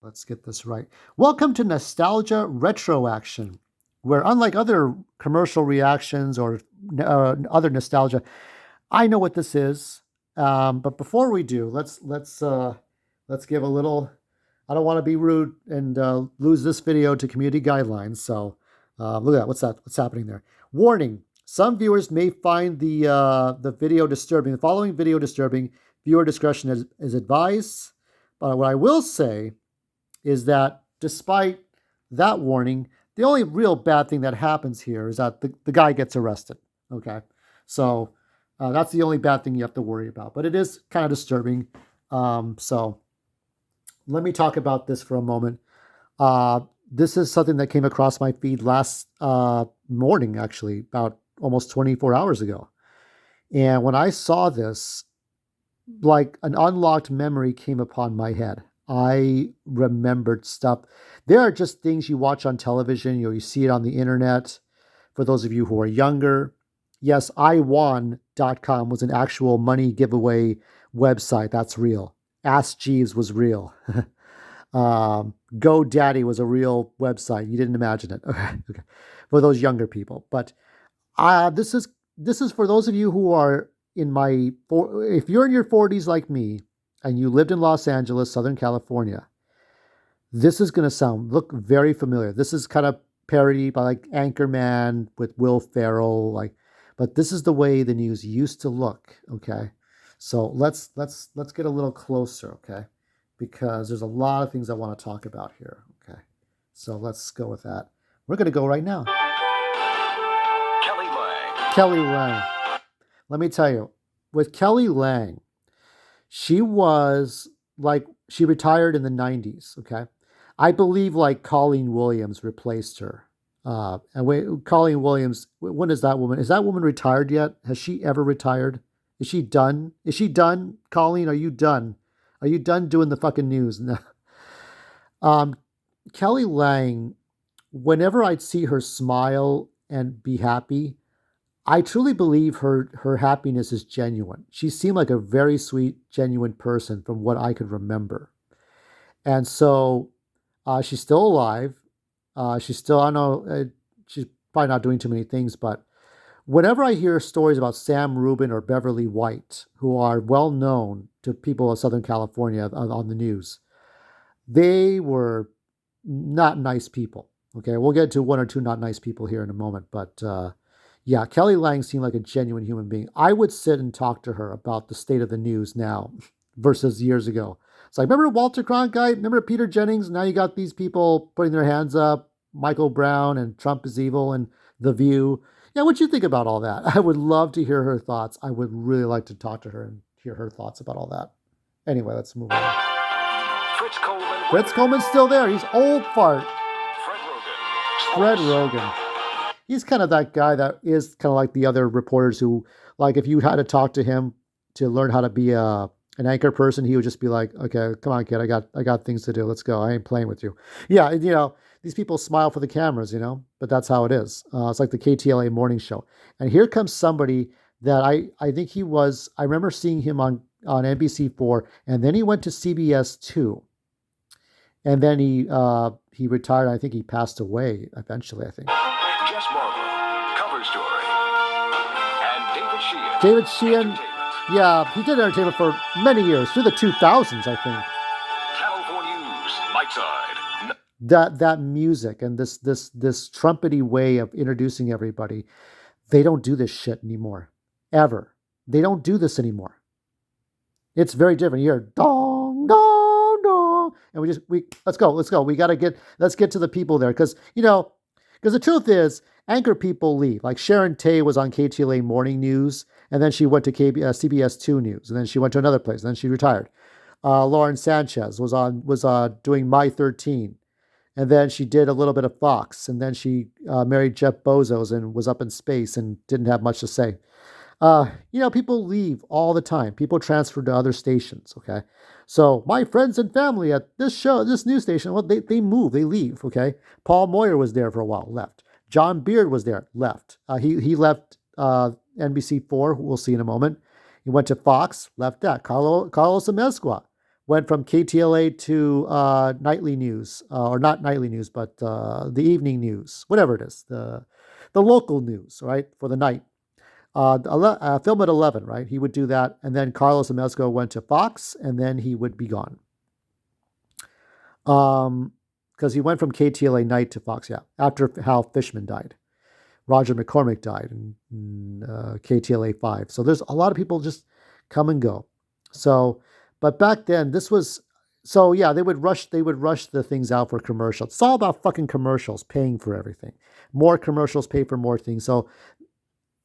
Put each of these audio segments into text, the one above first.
Let's get this right. Welcome to Nostalgia Retro Action, where unlike other commercial reactions or other nostalgia, I know what this is. But before we do, let's give a little. I don't want to be rude and lose this video to community guidelines. So look at that. What's that? What's happening there? Warning: some viewers may find the video disturbing. The following video disturbing. Viewer discretion is advised. But what I will say is that despite that warning, the only real bad thing that happens here is that the guy gets arrested. Okay, so that's the only bad thing you have to worry about. But it is kind of disturbing. So let me talk about this for a moment. This is something that came across my feed last morning, actually, about almost 24 hours ago. And when I saw this, like an unlocked memory came upon my head. I remembered stuff. There are just things you watch on television, you see it on the internet. For those of you who are younger, yes, iwon.com was an actual money giveaway website. That's real. Ask Jeeves was real. GoDaddy was a real website. You didn't imagine it. Okay. For those younger people. But this is for those of you who are if you're in your 40s like me, and you lived in Los Angeles, Southern California, this is going to look very familiar. This is kind of parody by like Anchorman with Will Ferrell, but this is the way the news used to look. Okay, so let's get a little closer. Okay, because there's a lot of things I want to talk about here. Okay, so let's go with that. We're going to go right now. Kelly Lang. Kelly Lang. Let me tell you, with Kelly Lang, she retired in the 90s, okay? I believe like Colleen Williams replaced her. Colleen Williams, when is that woman? Is that woman retired yet? Has she ever retired? Is she done? Is she done? Colleen, are you done? Are you done doing the fucking news? No. Kelly Lang, whenever I'd see her smile and be happy, I truly believe her happiness is genuine. She seemed like a very sweet, genuine person from what I could remember. And so she's still alive. She's still, I don't know, she's probably not doing too many things, but whenever I hear stories about Sam Rubin or Beverly White, who are well known to people of Southern California on the news, they were not nice people. Okay, we'll get to one or two not nice people here in a moment, but yeah, Kelly Lang seemed like a genuine human being. I would sit and talk to her about the state of the news now versus years ago. It's like, remember Walter Cronkite? Remember Peter Jennings? Now you got these people putting their hands up, Michael Brown and Trump is evil and The View. Yeah, what'd you think about all that? I would love to hear her thoughts. I would really like to talk to her and hear her thoughts about all that. Anyway, let's move on. Fritz Coleman's still there. He's old fart. Fred Rogan. He's kind of that guy that is kind of like the other reporters who, like, if you had to talk to him to learn how to be an anchor person, he would just be like, okay, come on, kid, I got things to do. Let's go. I ain't playing with you. Yeah, these people smile for the cameras, but that's how it is. It's like the KTLA morning show. And here comes somebody that I think I remember seeing him on NBC4, and then he went to CBS 2. And then he retired. I think he passed away eventually, I think. David Sheehan, yeah, he did entertainment for many years, through the 2000s, I think. Channel 4 News, light side. That music and this trumpety way of introducing everybody, they don't do this shit anymore, ever. They don't do this anymore. It's very different. You hear dong dong dong, and let's go. Let's get to the people there, because the truth is, anchor people leave. Like Sharon Tate was on KTLA Morning News, and then she went to CBS 2 News, and then she went to another place, and then she retired. Lauren Sanchez was doing My 13, and then she did a little bit of Fox, and then she married Jeff Bezos and was up in space and didn't have much to say. People leave all the time. People transfer to other stations, okay? So my friends and family at this news station, well, they move, they leave, okay? Paul Moyer was there for a while, left. John Beard was there, left. He left NBC4, who we'll see in a moment. He went to Fox, left that. Carlos Amezcua Went from KTLA to nightly news, or not nightly news, but the evening news, whatever it is, the local news, right, for the night. Film at 11, right? He would do that, and then Carlos Amezco went to Fox, and then he would be gone. Because he went from KTLA night to Fox, yeah, after Hal Fishman died. Roger McCormick died in KTLA 5. So there's a lot of people just come and go. So, but back then this was, so yeah, they would rush the things out for commercials. It's all about fucking commercials, paying for everything. More commercials pay for more things. So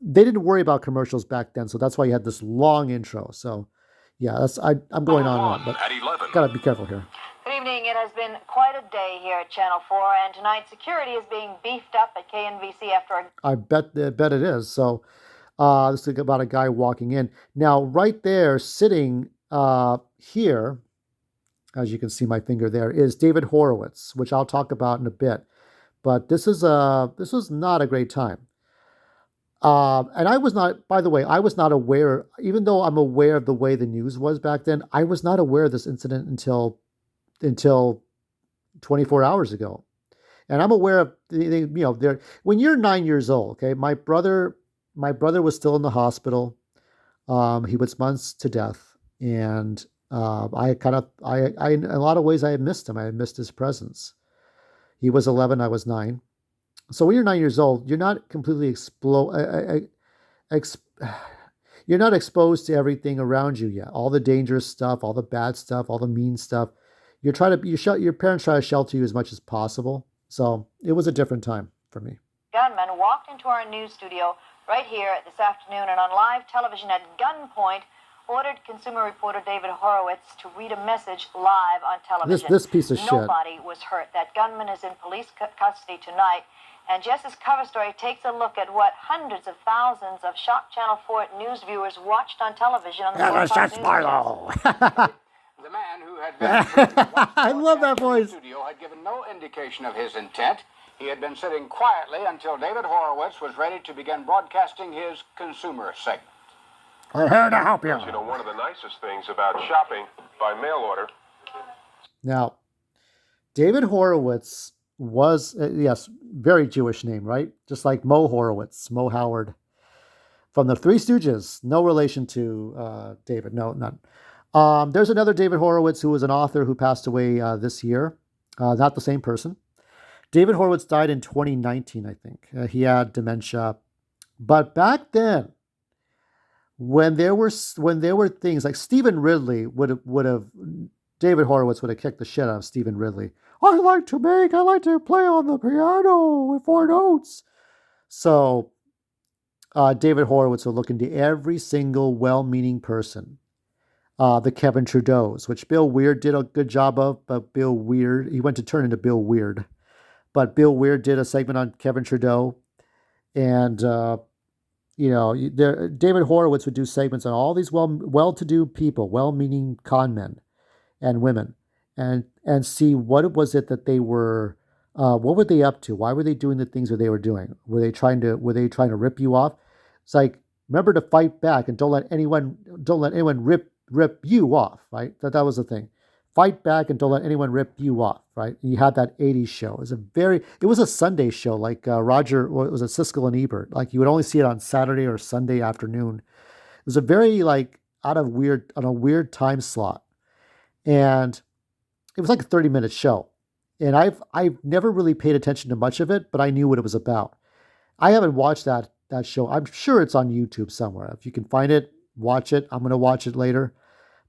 they didn't worry about commercials back then. So that's why you had this long intro. So yeah, I'm going on and on, but at 11. Gotta be careful here. Good evening. It has been quite a day here at Channel 4, and tonight security is being beefed up at KNBC after a... I bet it is. So this is about a guy walking in. Now, right there, sitting here, as you can see my finger there, is David Horowitz, which I'll talk about in a bit. But this was not a great time. And I was not, by the way, I was not aware, even though I'm aware of the way the news was back then, I was not aware of this incident until 24 hours ago. And I'm aware of, when you're 9 years old, okay, my brother was still in the hospital. He was months to death. And I in a lot of ways, I had missed him. I had missed his presence. He was 11, I was 9. So when you're 9 years old, you're not completely you're not exposed to everything around you yet. All the dangerous stuff, all the bad stuff, all the mean stuff. Your parents try to shelter you as much as possible. So it was a different time for me. Gunman walked into our news studio right here this afternoon and on live television at gunpoint ordered consumer reporter David Horowitz to read a message live on television. This piece of shit. Nobody was hurt. That gunman is in police custody tonight. And Jess's cover story takes a look at what hundreds of thousands of Shock Channel 4 news viewers watched on television on the The man who had been I love that voice. Studio had given no indication of his intent. He had been sitting quietly until David Horowitz was ready to begin broadcasting his consumer segment. We're here to help you. You know, one of the nicest things about shopping by mail order. Now, David Horowitz was, yes, very Jewish name, right? Just like Mo Horowitz, Mo Howard. From the Three Stooges. No relation to David. No, none. There's another David Horowitz who was an author who passed away this year. Not the same person. David Horowitz died in 2019, I think. He had dementia. But back then, when there were things like Stephen Ridley would have David Horowitz would have kicked the shit out of Stephen Ridley. I like to play on the piano with 4 notes. So David Horowitz would look into every single well-meaning person. The Kevin Trudeaus, which Bill Weird did a good job of, but he went to turn into Bill Weird. But Bill Weird did a segment on Kevin Trudeau. And, David Horowitz would do segments on all these well-to-do people, well-meaning con men and women, and see what was it that they were, what were they up to? Why were they doing the things that they were doing? Were they trying to rip you off? It's like, remember to fight back and don't let anyone rip you off, right? That was the thing. Fight back and don't let anyone rip you off, right? And you had that 80s show. It was a Sunday show, like it was a Siskel and Ebert. Like you would only see it on Saturday or Sunday afternoon. It was a very on a weird time slot. And it was like a 30-minute show. And I've never really paid attention to much of it, but I knew what it was about. I haven't watched that show. I'm sure it's on YouTube somewhere. If you can find it, watch it. I'm going to watch it later.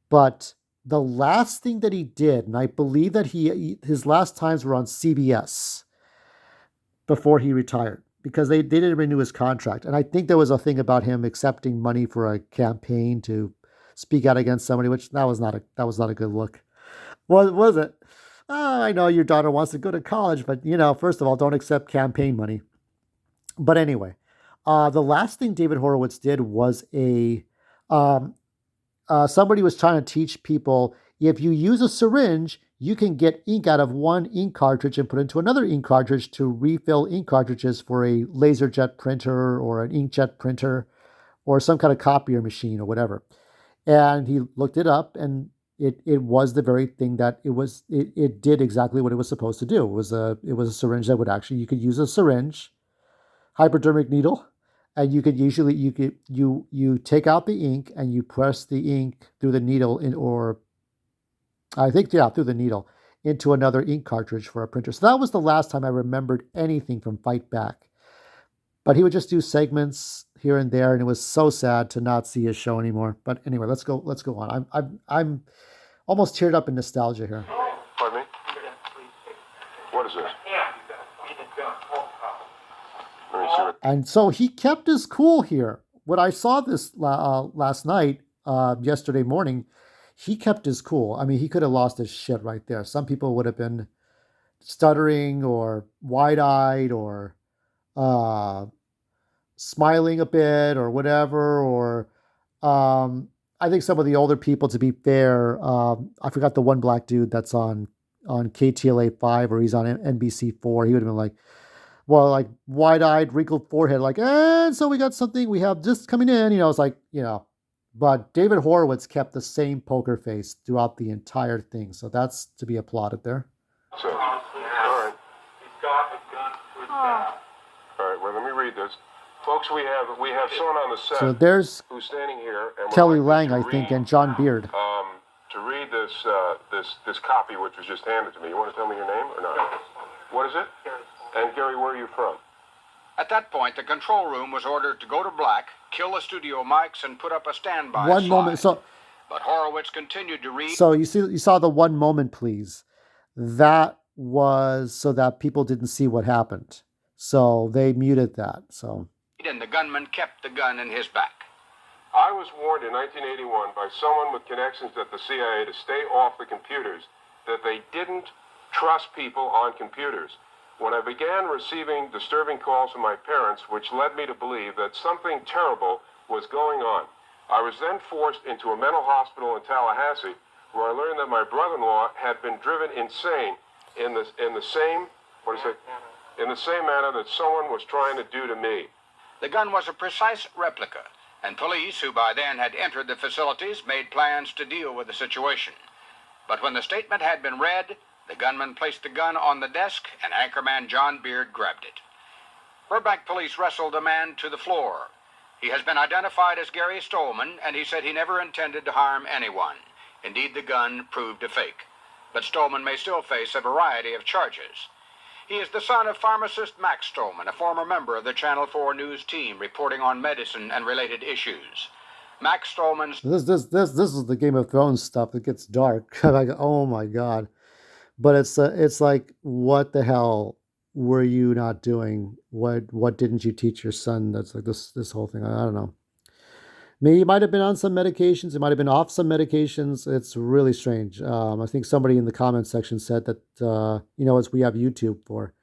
But the last thing that he did, and I believe that his last times were on CBS before he retired, because they didn't renew his contract. And I think there was a thing about him accepting money for a campaign to speak out against somebody, which that was not a good look. Was it? Oh, I know your daughter wants to go to college, but first of all, don't accept campaign money. But anyway, the last thing David Horowitz did was somebody was trying to teach people, if you use a syringe, you can get ink out of one ink cartridge and put into another ink cartridge to refill ink cartridges for a laser jet printer or an inkjet printer or some kind of copier machine or whatever. And he looked it up, and it was the very thing that it did exactly what it was supposed to do. It was a syringe that would actually, you could use a syringe, hypodermic needle, and you could usually you take out the ink and you press the ink through the needle in, or I think, yeah, through the needle into another ink cartridge for a printer. So that was the last time I remembered anything from Fight Back. But he would just do segments here and there, and it was so sad to not see his show anymore. But anyway, let's go on. I'm almost teared up in nostalgia here. Pardon me? What is this? Let me see what... And so he kept his cool here. When I saw this last night, yesterday morning, he kept his cool. I mean, he could have lost his shit right there. Some people would have been stuttering or wide-eyed or smiling a bit or whatever. Or I think some of the older people, to be fair, I forgot the one black dude that's on KTLA 5, or he's on NBC4. He would have been like, well, like wide-eyed, wrinkled forehead, like, and so we got something, we have just coming in, it's like, but David Horowitz kept the same poker face throughout the entire thing. So that's to be applauded there. So, all right. All right, well, let me read this. Folks, we have someone on the set. So there's who's standing here, and Kelly Lang, I think, and John Beard. To read this copy, which was just handed to me. You want to tell me your name or not? What is it? And Gary, where are you from? At that point, the control room was ordered to go to black, kill the studio mics, and put up a standby One slide. moment. So, but Horowitz continued to read. So you saw the one moment, please. That was so that people didn't see what happened. So they muted that. So. And the gunman kept the gun in his back. I was warned in 1981 by someone with connections at the CIA to stay off the computers, that they didn't trust people on computers. When I began receiving disturbing calls from my parents, which led me to believe that something terrible was going on, I was then forced into a mental hospital in Tallahassee, where I learned that my brother-in-law had been driven insane in the same manner that someone was trying to do to me. The gun was a precise replica, and police, who by then had entered the facilities, made plans to deal with the situation. But when the statement had been read, the gunman placed the gun on the desk, and anchorman John Beard grabbed it. Burbank police wrestled the man to the floor. He has been identified as Gary Stolman, and he said he never intended to harm anyone. Indeed, the gun proved a fake. But Stolman may still face a variety of charges. He is the son of pharmacist Max Stolman, a former member of the Channel 4 News team reporting on medicine and related issues. Max Stolman's... This is the Game of Thrones stuff that gets dark. Like, oh my God. But it's like, what the hell were you not doing? What didn't you teach your son? That's like this whole thing. I don't know. Maybe he might have been on some medications. He might have been off some medications. It's really strange. I think somebody in the comments section said that, as we have YouTube for.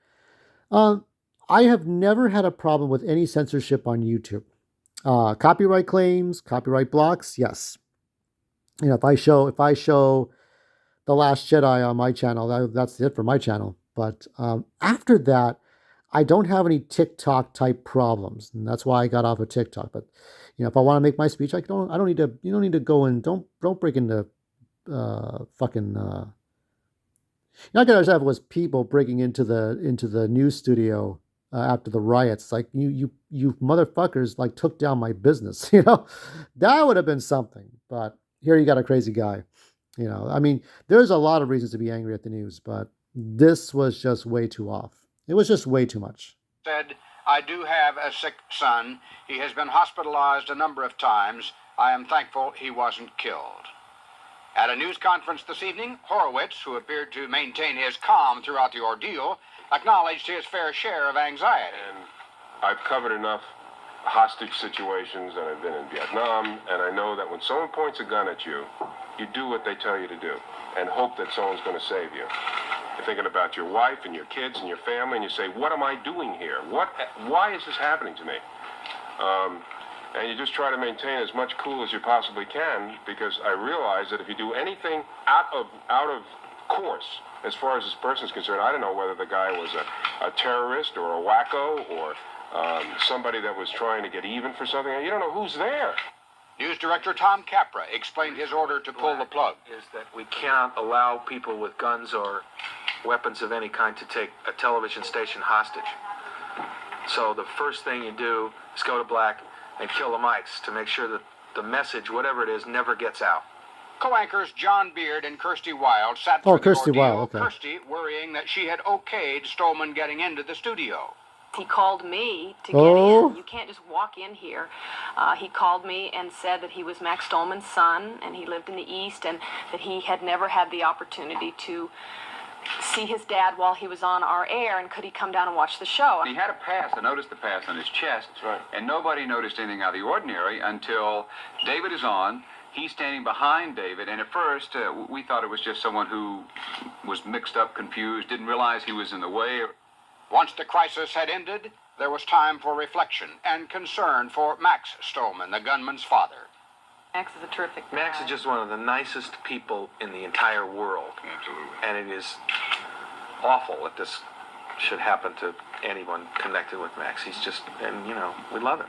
I have never had a problem with any censorship on YouTube. Copyright claims, copyright blocks, yes. If I show The Last Jedi on my channel, that's it for my channel. But after that, I don't have any TikTok type problems, and that's why I got off of TikTok. But if I want to make my speech, I don't need to. You don't need to go and don't break into fucking. I can understand if it was people breaking into the news studio after the riots. It's like you motherfuckers like took down my business. That would have been something. But here you got a crazy guy. I mean, there's a lot of reasons to be angry at the news, but this was just way too off. It was just way too much. Said, I do have a sick son. He has been hospitalized a number of times. I am thankful he wasn't killed. At a news conference this evening, Horowitz, who appeared to maintain his calm throughout the ordeal, acknowledged his fair share of anxiety. And I've covered enough hostage situations, and I've been in Vietnam, and I know that when someone points a gun at you, you do what they tell you to do and hope that someone's going to save you. You're thinking about your wife and your kids and your family, and you say, what am I doing here? Why is this happening to me? And you just try to maintain as much cool as you possibly can, because I realize that if you do anything out of course, as far as this person's concerned, I don't know whether the guy was a terrorist or a wacko or somebody that was trying to get even for something. You don't know who's there. News director Tom Capra explained his order to pull the plug. Is that we cannot allow people with guns or weapons of any kind to take a television station hostage. So the first thing you do is go to black and kill the mics to make sure that the message, whatever it is, never gets out. Co-anchors John Beard and Kirsty Wilde sat through the ordeal, Wilde, okay. Kirsty worrying that she had okayed Stolman getting into the studio. He called me to get in. You can't just walk in here. He called me and said that he was Max Stolman's son, and he lived in the East, and that he had never had the opportunity to see his dad while he was on our air, and could he come down and watch the show? He had a pass, I noticed the pass on his chest, right. And nobody noticed anything out of the ordinary until David is on. He's standing behind David, and at first we thought it was just someone who was mixed up, confused, didn't realize he was in the way. Once the crisis had ended, there was time for reflection and concern for Max Stolman, the gunman's father. Max is a terrific guy. Max is just one of the nicest people in the entire world. Absolutely. And it is awful that this should happen to anyone connected with Max. He's just, and you know, we love him.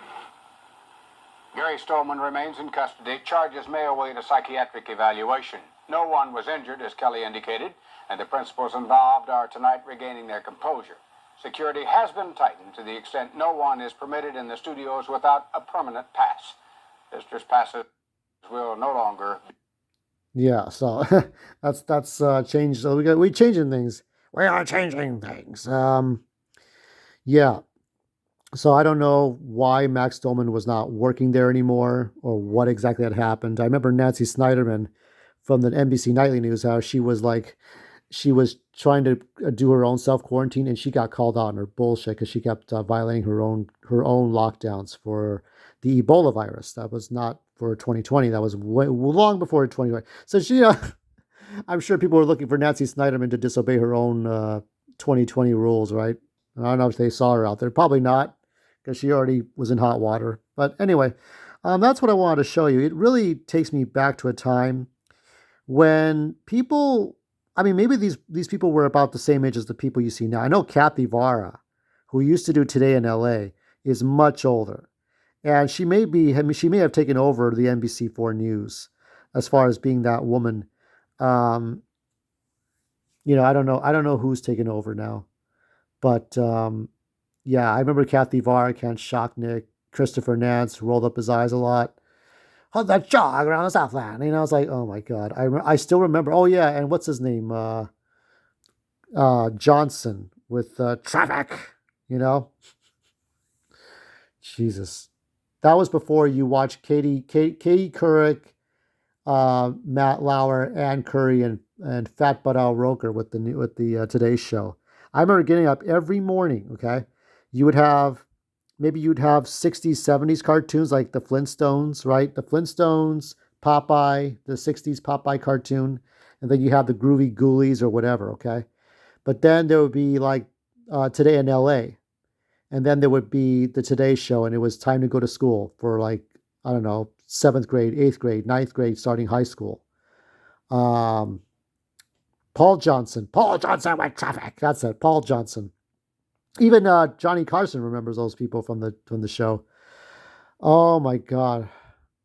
Gary Stolman remains in custody. Charges may await a psychiatric evaluation. No one was injured, as Kelly indicated, and the principals involved are tonight regaining their composure. Security has been tightened to the extent no one is permitted in the studios without a permanent pass. Visitors' passes will no longer. Yeah, so that's changed. So we changing things. We are changing things. Yeah. So I don't know why Max Stolman was not working there anymore, or what exactly had happened. I remember Nancy Snyderman from the NBC Nightly News, how she was trying to do her own self-quarantine, and she got called out on her bullshit because she kept violating her own lockdowns for the Ebola virus. That was not for 2020. That was long before 2020. So she, I'm sure people were looking for Nancy Snyderman to disobey her own 2020 rules, right? I don't know if they saw her out there. Probably not, because she already was in hot water. But anyway, that's what I wanted to show you. It really takes me back to a time when people, I mean, maybe these people were about the same age as the people you see now. I know Kathy Vara, who used to do Today in LA, is much older. And she may have taken over the NBC4 News as far as being that woman. I don't know who's taken over now. But yeah, I remember Kathy Vara, Ken Shocknick, Christopher Nance rolled up his eyes a lot. Oh, that jog around the Southland. I was like, oh my God. I still remember. Oh yeah, and what's his name? Johnson with Traffic. Jesus. That was before you watched Katie Couric, Matt Lauer, Ann Curry, and Fat Butt Al Roker with the Today Show. I remember getting up every morning. Okay, you'd have 60s, 70s cartoons like the Flintstones, right? The Flintstones, Popeye, the 60s Popeye cartoon, and then you have the Groovy Ghoulies or whatever. Okay, but then there would be like Today in LA. And then there would be the Today Show, and it was time to go to school for, like, I don't know, 7th grade, 8th grade, 9th grade, starting high school. Paul Johnson with Traffic. That's it, Paul Johnson. Even Johnny Carson remembers those people from the show. Oh my God,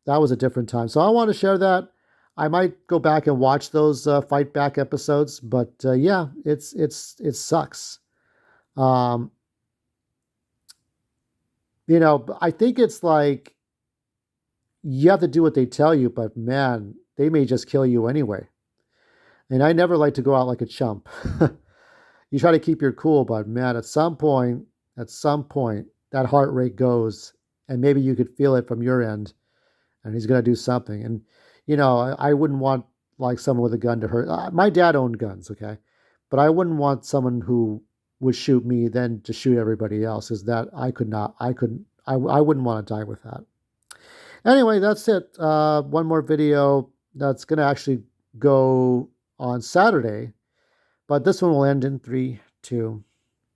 that was a different time. So I want to share that. I might go back and watch those Fight Back episodes, but yeah, it sucks. I think it's like you have to do what they tell you, but man, they may just kill you anyway. And I never like to go out like a chump. You try to keep your cool, but man, at some point, that heart rate goes, and maybe you could feel it from your end, and he's going to do something. And, I wouldn't want like someone with a gun to hurt. My dad owned guns, okay? But I wouldn't want someone who would shoot me then to shoot everybody else. Is that I wouldn't want to die with that. Anyway, that's it. One more video that's going to actually go on Saturday, but this one will end in 3, 2,